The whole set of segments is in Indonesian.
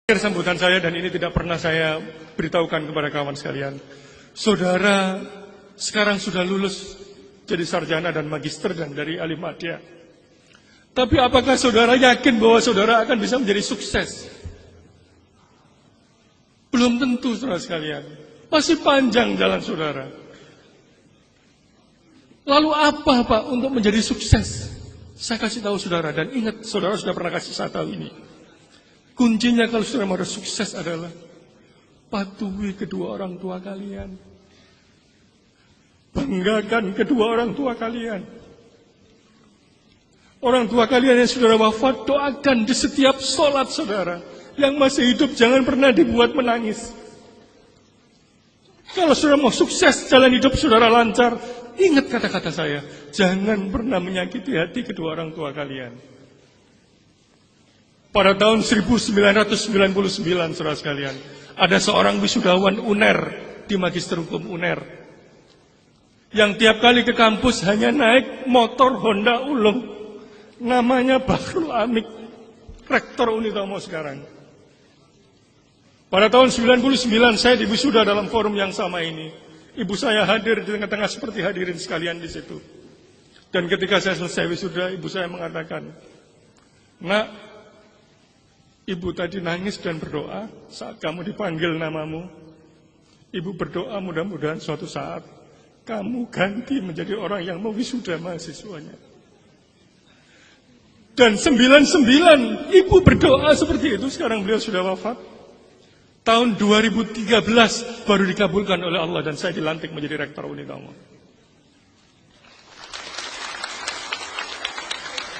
Akhir sambutan saya, dan ini tidak pernah saya beritahukan kepada kawan sekalian. Saudara sekarang sudah lulus jadi sarjana dan magister dan dari alim madya. Tapi apakah saudara yakin bahwa saudara akan bisa menjadi sukses? Belum tentu, saudara sekalian. Masih panjang jalan saudara. Lalu apa Pak untuk menjadi sukses? Saya kasih tahu saudara, dan ingat saudara sudah pernah kasih saya tahu ini. Kuncinya kalau saudara mau sukses adalah patuhi kedua orang tua kalian. Banggakan kedua orang tua kalian. Orang tua kalian yang saudara wafat, doakan di setiap sholat saudara. Yang masih hidup jangan pernah dibuat menangis. Kalau saudara mau sukses, jalan hidup saudara lancar, ingat kata-kata saya. Jangan pernah menyakiti hati kedua orang tua kalian. Pada tahun 1999, saudara sekalian, ada seorang wisudawan UNER di Magister Hukum UNER yang tiap kali ke kampus hanya naik motor Honda Ulung, namanya Bahrul Amik, rektor Unitomo sekarang. Pada tahun 1999 saya diwisuda dalam forum yang sama ini. Ibu saya hadir di tengah-tengah seperti hadirin sekalian di situ. Dan ketika saya selesai wisuda, ibu saya mengatakan, "Nak, Ibu tadi nangis dan berdoa saat kamu dipanggil namamu. Ibu berdoa mudah-mudahan suatu saat kamu ganti menjadi orang yang mewisuda mahasiswanya." Dan 99 ibu berdoa seperti itu, sekarang beliau sudah wafat. Tahun 2013 baru dikabulkan oleh Allah dan saya dilantik menjadi rektor Unitomo.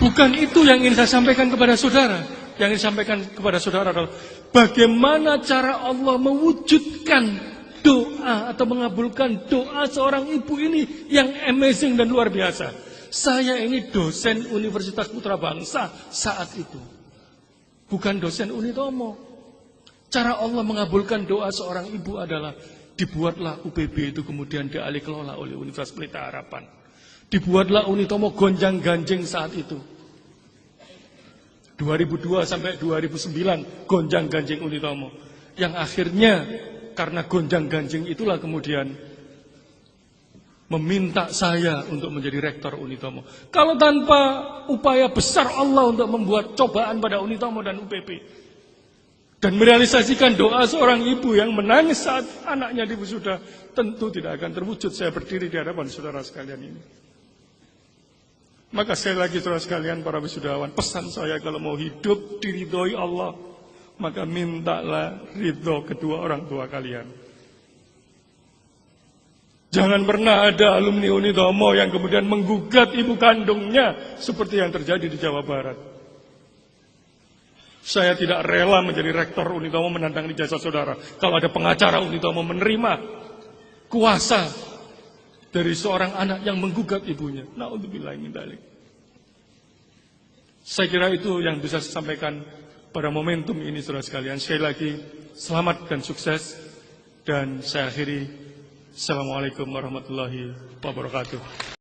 Bukan itu yang ingin saya sampaikan kepada saudara. Yang ingin sampaikan kepada saudara adalah bagaimana cara Allah mewujudkan doa atau mengabulkan doa seorang ibu ini yang amazing dan luar biasa. Saya ini dosen Universitas Putra Bangsa saat itu, bukan dosen Unitomo. Cara Allah mengabulkan doa seorang ibu adalah dibuatlah UPB itu kemudian dialih kelola oleh Universitas Pelita Harapan. Dibuatlah Unitomo gonjang-ganjing saat itu. 2002 sampai 2009 gonjang-ganjing Unitomo. Yang akhirnya karena gonjang-ganjing itulah kemudian meminta saya untuk menjadi rektor Unitomo. Kalau tanpa upaya besar Allah untuk membuat cobaan pada Unitomo dan UPP dan merealisasikan doa seorang ibu yang menangis saat anaknya diwisuda, tentu tidak akan terwujud saya berdiri di hadapan saudara sekalian ini. Maka sekali lagi saudara sekalian para wisudawan, pesan saya kalau mau hidup diridhoi Allah, maka mintalah ridho kedua orang tua kalian. Jangan pernah ada alumni Unitomo yang kemudian menggugat ibu kandungnya seperti yang terjadi di Jawa Barat. Saya tidak rela menjadi rektor Unitomo menantang ijazah saudara kalau ada pengacara Unitomo menerima kuasa dari seorang anak yang menggugat ibunya. Na'udzubillah min dzalik. Saya kira itu yang bisa saya sampaikan pada momentum ini saudara sekalian. Sekali lagi selamat dan sukses, dan saya akhiri. Assalamualaikum warahmatullahi wabarakatuh.